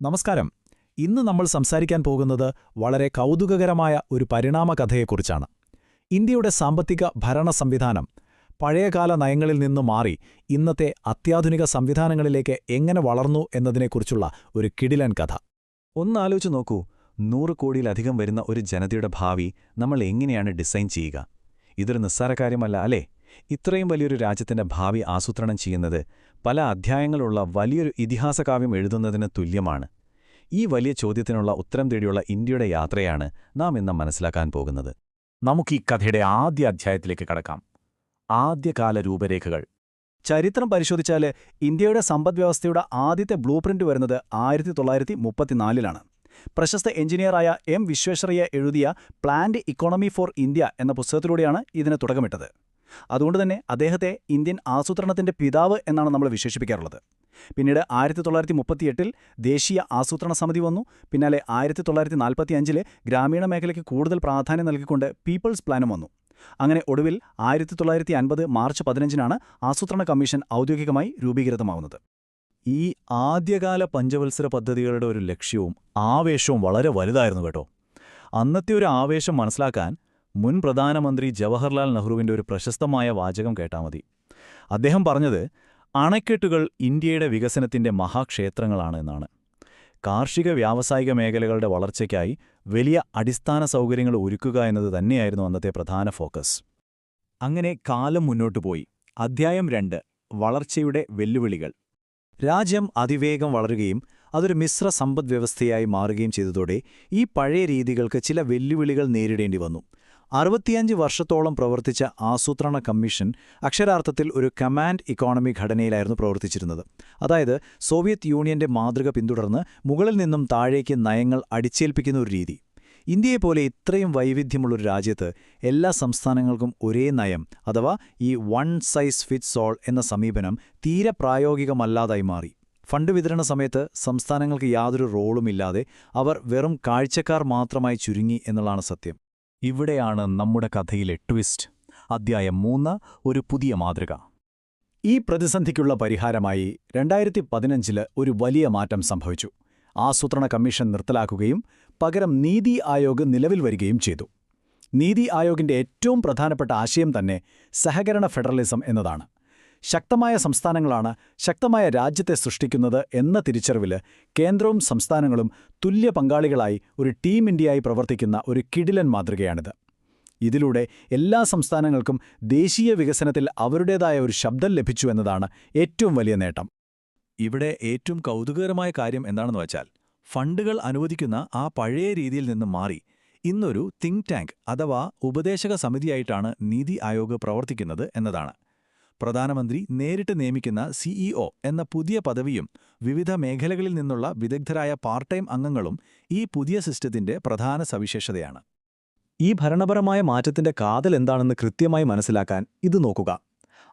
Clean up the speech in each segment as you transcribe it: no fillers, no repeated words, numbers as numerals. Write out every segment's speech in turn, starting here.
നമസ്കാരം. ഇന്ന് നമ്മൾ സംസാരിക്കാൻ പോകുന്നത് വളരെ കൗതുകകരമായ ഒരു പരിണാമകഥയെക്കുറിച്ചാണ്. ഇന്ത്യയുടെ സാമ്പത്തിക ഭരണ സംവിധാനം പഴയകാല നയങ്ങളിൽ നിന്ന് മാറി ഇന്നത്തെ അത്യാധുനിക സംവിധാനങ്ങളിലേക്ക് എങ്ങനെ വളർന്നു എന്നതിനെക്കുറിച്ചുള്ള ഒരു കിടിലൻ കഥ. ഒന്നാലോചിച്ച് നോക്കൂ, 100 കോടിയിലധികം വരുന്ന ഒരു ജനതയുടെ ഭാവി നമ്മൾ എങ്ങനെയാണ് ഡിസൈൻ ചെയ്യുക? ഇതൊരു നിസ്സാര കാര്യമല്ല അല്ലേ? ഇത്രയും വലിയൊരു രാജ്യത്തിന്റെ ഭാവി ആസൂത്രണം ചെയ്യുന്നത് പല അധ്യായങ്ങളുള്ള വലിയൊരു ഇതിഹാസകാവ്യം എഴുതുന്നതിന് തുല്യമാണ്. ഈ വലിയ ചോദ്യത്തിനുള്ള ഉത്തരം തേടിയുള്ള ഇന്ത്യയുടെ യാത്രയാണ് നാം ഇന്ന് മനസ്സിലാക്കാൻ പോകുന്നത്. നമുക്ക് ഈ കഥയുടെ ആദ്യ അധ്യായത്തിലേക്ക് കടക്കാം. ആദ്യകാല രൂപരേഖകൾ. ചരിത്രം പരിശോധിച്ചാൽ ഇന്ത്യയുടെ സമ്പദ്വ്യവസ്ഥയുടെ ആദ്യത്തെ ബ്ലൂ പ്രിന്റ് വരുന്നത് 1934-ലാണ്. പ്രശസ്ത എഞ്ചിനീയറായ എം വിശ്വേശ്വരയ്യ എഴുതിയ പ്ലാൻഡ് ഇക്കോണമി ഫോർ ഇന്ത്യ എന്ന പുസ്തകത്തിലൂടെയാണ് ഇതിന് തുടക്കമിട്ടത്. അതുകൊണ്ടുതന്നെ അദ്ദേഹത്തെ ഇന്ത്യൻ ആസൂത്രണത്തിന്റെ പിതാവ് എന്നാണ് നമ്മൾ വിശേഷിപ്പിക്കാറുള്ളത്. പിന്നീട് 1938-ൽ ദേശീയ ആസൂത്രണ സമിതി വന്നു. പിന്നാലെ 1945-ൽ ഗ്രാമീണ മേഖലയ്ക്ക് കൂടുതൽ പ്രാധാന്യം നൽകിക്കൊണ്ട് പീപ്പിൾസ് പ്ലാനും വന്നു. അങ്ങനെ ഒടുവിൽ 1950 മാർച്ച് 15-നാണ് ആസൂത്രണ കമ്മീഷൻ ഔദ്യോഗികമായി രൂപീകൃതമാവുന്നത്. ഈ ആദ്യകാല പഞ്ചവത്സര പദ്ധതികളുടെ ഒരു ലക്ഷ്യവും ആവേശവും വളരെ വലുതായിരുന്നു കേട്ടോ. അന്നത്തെ ഒരു ആവേശം മനസ്സിലാക്കാൻ മുൻ പ്രധാനമന്ത്രി ജവഹർലാൽ നെഹ്റുവിൻ്റെ ഒരു പ്രശസ്തമായ വാചകം കേട്ടാൽ മതി. അദ്ദേഹം പറഞ്ഞത്, അണക്കെട്ടുകൾ ഇന്ത്യയുടെ വികസനത്തിൻ്റെ മഹാക്ഷേത്രങ്ങളാണ് എന്നാണ്. കാർഷിക വ്യാവസായിക മേഖലകളുടെ വളർച്ചയ്ക്കായി വലിയ അടിസ്ഥാന സൗകര്യങ്ങൾ ഒരുക്കുക എന്നത് തന്നെയായിരുന്നു അന്നത്തെ പ്രധാന ഫോക്കസ്. അങ്ങനെ കാലം മുന്നോട്ടു പോയി. അധ്യായം 2: വളർച്ചയുടെ വെല്ലുവിളികൾ. രാജ്യം അതിവേഗം വളരുകയും അതൊരു മിശ്ര സമ്പദ്വ്യവസ്ഥയായി മാറുകയും ചെയ്തതോടെ ഈ പഴയ രീതികൾക്ക് ചില വെല്ലുവിളികൾ നേരിടേണ്ടി വന്നു. 65 വർഷത്തോളം പ്രവർത്തിച്ച ആസൂത്രണ കമ്മീഷൻ അക്ഷരാർത്ഥത്തിൽ ഒരു കമാൻഡ് ഇക്കോണമി ഘടനയിലായിരുന്നു പ്രവർത്തിച്ചിരുന്നത്. അതായത് സോവിയറ്റ് യൂണിയന്റെ മാതൃക പിന്തുടർന്ന് മുകളിൽ നിന്നും താഴേക്ക് നയങ്ങൾ അടിച്ചേൽപ്പിക്കുന്ന ഒരു രീതി. ഇന്ത്യയെപ്പോലെ ഇത്രയും വൈവിധ്യമുള്ളൊരു രാജ്യത്ത് എല്ലാ സംസ്ഥാനങ്ങൾക്കും ഒരേ നയം അഥവാ ഈ വൺ സൈസ് ഫിറ്റ്സ് ഓൾ എന്ന സമീപനം തീരെ പ്രായോഗികമല്ലാതായി മാറി. ഫണ്ട് വിതരണ സമയത്ത് സംസ്ഥാനങ്ങൾക്ക് യാതൊരു റോളുമില്ലാതെ അവർ വെറും കാഴ്ചക്കാർ മാത്രമായി ചുരുങ്ങി എന്നുള്ളതാണ് സത്യം. ഇവിടെയാണ് നമ്മുടെ കഥയിലെ ട്വിസ്റ്റ്. അധ്യായം 3: ഒരു പുതിയ മാതൃക. ഈ പ്രതിസന്ധിക്കുള്ള പരിഹാരമായി 2015-ൽ ഒരു വലിയ മാറ്റം സംഭവിച്ചു. ആസൂത്രണ കമ്മീഷൻ നിർത്തലാക്കുകയും പകരം നീതി ആയോഗ് നിലവിൽ വരികയും ചെയ്തു. നീതി ആയോഗിന്റെ ഏറ്റവും പ്രധാനപ്പെട്ട ആശയം തന്നെ സഹകരണ ഫെഡറലിസം എന്നതാണ്. ശക്തമായ സംസ്ഥാനങ്ങളാണ് ശക്തമായ രാജ്യത്തെ സൃഷ്ടിക്കുന്നത് എന്ന തിരിച്ചറിവിൽ കേന്ദ്രവും സംസ്ഥാനങ്ങളും തുല്യ പങ്കാളികളായി ഒരു ടീം ഇന്ത്യയായി പ്രവർത്തിക്കുന്ന ഒരു കിടിലൻ മാതൃകയാണിത്. ഇതിലൂടെ എല്ലാ സംസ്ഥാനങ്ങൾക്കും ദേശീയ വികസനത്തിൽ അവരുടേതായ ഒരു ശബ്ദം ലഭിച്ചു എന്നതാണ് ഏറ്റവും വലിയ നേട്ടം. ഇവിടെ ഏറ്റവും കൗതുകകരമായ കാര്യം എന്താണെന്ന് വച്ചാൽ, ഫണ്ടുകൾ അനുവദിക്കുന്ന ആ പഴയ രീതിയിൽ നിന്ന് മാറി ഇന്നൊരു തിങ്ക് ടാങ്ക് അഥവാ ഉപദേശക സമിതിയായിട്ടാണ് നീതി ആയോഗ് പ്രവർത്തിക്കുന്നത് എന്നതാണ്. പ്രധാനമന്ത്രി നേരിട്ട് നിയമിക്കുന്ന സിഇഒ എന്ന പുതിയ പദവിയും വിവിധ മേഖലകളിൽ നിന്നുള്ള വിദഗ്ധരായ പാർട്ട് ടൈം അംഗങ്ങളും ഈ പുതിയ സിസ്റ്റത്തിന്റെ പ്രധാന സവിശേഷതയാണ്. ഈ ഭരണപരമായ മാറ്റത്തിന്റെ കാതൽ എന്താണെന്ന് കൃത്യമായി മനസ്സിലാക്കാൻ ഇത് നോക്കുക.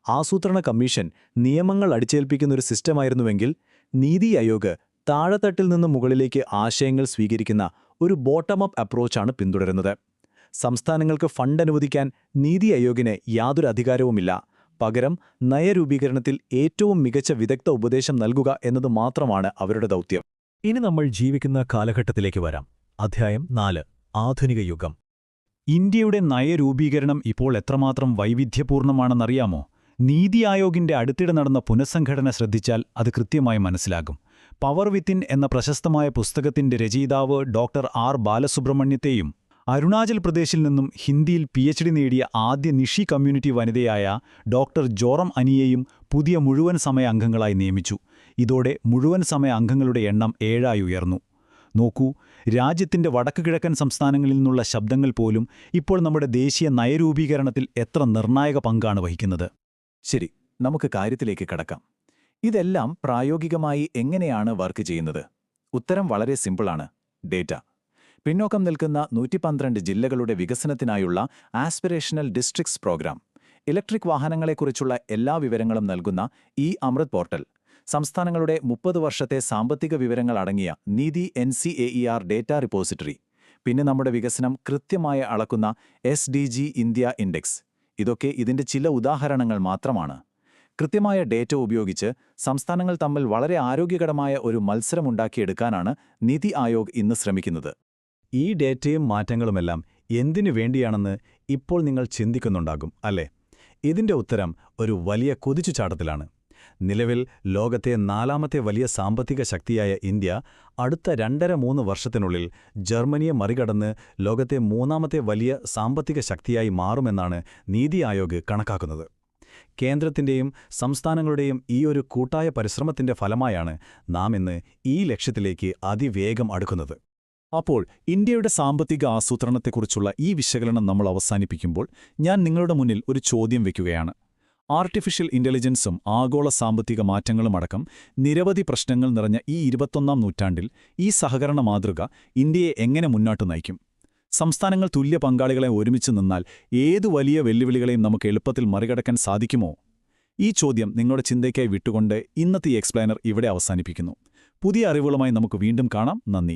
ആസൂത്രണ കമ്മീഷൻ നിയമങ്ങൾ അടിച്ചേൽപ്പിക്കുന്നൊരു സിസ്റ്റമായിരുന്നുവെങ്കിൽ നീതി ആയോഗ് താഴെത്തട്ടിൽ നിന്ന് മുകളിലേക്ക് ആശയങ്ങൾ സ്വീകരിക്കുന്ന ഒരു ബോട്ടം അപ്പ് അപ്രോച്ചാണ് പിന്തുടരുന്നത്. സംസ്ഥാനങ്ങൾക്ക് ഫണ്ട് അനുവദിക്കാൻ നീതി ആയോഗിന് യാതൊരു അധികാരവുമില്ല. പകരം നയരൂപീകരണത്തിൽ ഏറ്റവും മികച്ച വിദഗ്ധ ഉപദേശം നൽകുക എന്നത് മാത്രമാണ് അവരുടെ ദൗത്യം. ഇനി നമ്മൾ ജീവിക്കുന്ന കാലഘട്ടത്തിലേക്ക് വരാം. അധ്യായം 4: ആധുനിക യുഗം. ഇന്ത്യയുടെ നയരൂപീകരണം ഇപ്പോൾ എത്രമാത്രം വൈവിധ്യപൂർണ്ണമാണെന്നറിയാമോ? നീതി ആയോഗിന്റെ അടുത്തിടെ നടന്ന പുനഃസംഘടന ശ്രദ്ധിച്ചാൽ അത് കൃത്യമായി മനസ്സിലാകും. പവർ വിത്തിൻ എന്ന പ്രശസ്തമായ പുസ്തകത്തിന്റെ രചയിതാവ് ഡോക്ടർ ആർ ബാലസുബ്രഹ്മണ്യത്തെയും അരുണാചൽ പ്രദേശിൽ നിന്നും ഹിന്ദിയിൽ PhD നേടിയ ആദ്യ നിഷി കമ്മ്യൂണിറ്റി വനിതയായ ഡോക്ടർ ജോറം അനിയെയും പുതിയ മുഴുവൻ സമയ അംഗങ്ങളായി നിയമിച്ചു. ഇതോടെ മുഴുവൻ സമയ അംഗങ്ങളുടെ എണ്ണം 7 ഉയർന്നു. നോക്കൂ, രാജ്യത്തിന്റെ വടക്കുകിഴക്കൻ സംസ്ഥാനങ്ങളിൽ നിന്നുള്ള ശബ്ദങ്ങൾ പോലും ഇപ്പോൾ നമ്മുടെ ദേശീയ നയരൂപീകരണത്തിൽ എത്ര നിർണായക പങ്കാണ് വഹിക്കുന്നത്. ശരി, നമുക്ക് കാര്യത്തിലേക്ക് കടക്കാം. ഇതെല്ലാം പ്രായോഗികമായി എങ്ങനെയാണ് വർക്ക് ചെയ്യുന്നത്? ഉത്തരം വളരെ സിമ്പിളാണ്: ഡേറ്റ. പിന്നോക്കം നിൽക്കുന്ന 112 ജില്ലകളുടെ വികസനത്തിനായുള്ള ആസ്പിറേഷണൽ ഡിസ്ട്രിക്ട്സ് പ്രോഗ്രാം, ഇലക്ട്രിക് വാഹനങ്ങളെക്കുറിച്ചുള്ള എല്ലാ വിവരങ്ങളും നൽകുന്ന അമൃത് പോർട്ടൽ, സംസ്ഥാനങ്ങളുടെ 30 വർഷത്തെ സാമ്പത്തിക വിവരങ്ങൾ അടങ്ങിയ നീതി NCAER ഡേറ്റ റിപ്പോസിറ്ററി, പിന്നെ നമ്മുടെ വികസനം കൃത്യമായി അളക്കുന്ന SDG ഇന്ത്യ ഇൻഡെക്സ്. ഇതൊക്കെ ഇതിന്റെ ചില ഉദാഹരണങ്ങൾ മാത്രമാണ്. കൃത്യമായ ഡേറ്റ ഉപയോഗിച്ച് സംസ്ഥാനങ്ങൾ തമ്മിൽ വളരെ ആരോഗ്യകരമായ ഒരു മത്സരമുണ്ടാക്കിയെടുക്കാനാണ് നീതി ആയോഗ് ഇന്ന് ശ്രമിക്കുന്നത്. ഈ ഡേറ്റയും മാറ്റങ്ങളുമെല്ലാം എന്തിനു വേണ്ടിയാണെന്ന് ഇപ്പോൾ നിങ്ങൾ ചിന്തിക്കുന്നുണ്ടാകും, അല്ലേ? ഇതിന്റെ ഉത്തരം ഒരു വലിയ കുതിച്ചുചാട്ടത്തിലാണ്. നിലവിൽ ലോകത്തെ 4ാമത്തെ വലിയ സാമ്പത്തിക ശക്തിയായ ഇന്ത്യ അടുത്ത 2.5–3 വർഷത്തിനുള്ളിൽ ജർമ്മനിയെ മറികടന്ന് ലോകത്തെ 3ാമത്തെ വലിയ സാമ്പത്തിക ശക്തിയായി മാറുമെന്നാണ് നീതി ആയോഗ് കണക്കാക്കുന്നത്. കേന്ദ്രത്തിന്റെയും സംസ്ഥാനങ്ങളുടെയും ഈ ഒരു കൂട്ടായ പരിശ്രമത്തിന്റെ ഫലമായാണ് നാം ഇന്ന് ഈ ലക്ഷ്യത്തിലേക്ക് അതിവേഗം അടുക്കുന്നത്. അപ്പോൾ ഇന്ത്യയുടെ സാമ്പത്തിക ആസൂത്രണത്തെക്കുറിച്ചുള്ള ഈ വിശകലനം നമ്മൾ അവസാനിപ്പിക്കുമ്പോൾ ഞാൻ നിങ്ങളുടെ മുന്നിൽ ഒരു ചോദ്യം വയ്ക്കുകയാണ്. ആർട്ടിഫിഷ്യൽ ഇന്റലിജൻസും ആഗോള സാമ്പത്തിക മാറ്റങ്ങളും അടക്കം നിരവധി പ്രശ്നങ്ങൾ നിറഞ്ഞ ഈ 21ാം നൂറ്റാണ്ടിൽ ഈ സഹകരണ മാതൃക ഇന്ത്യയെ എങ്ങനെ മുന്നോട്ട് നയിക്കും? സംസ്ഥാനങ്ങൾ തുല്യ പങ്കാളികളെ ഒരുമിച്ച് നിന്നാൽ ഏതു വലിയ വെല്ലുവിളികളെയും നമുക്ക് എളുപ്പത്തിൽ മറികടക്കാൻ സാധിക്കുമോ? ഈ ചോദ്യം നിങ്ങളുടെ ചിന്തയ്ക്കായി വിട്ടുകൊണ്ട് ഇന്നത്തെ ഈ എക്സ്പ്ലെയിനർ ഇവിടെ അവസാനിപ്പിക്കുന്നു. പുതിയ അറിവുകളുമായി നമുക്ക് വീണ്ടും കാണാം. നന്ദി.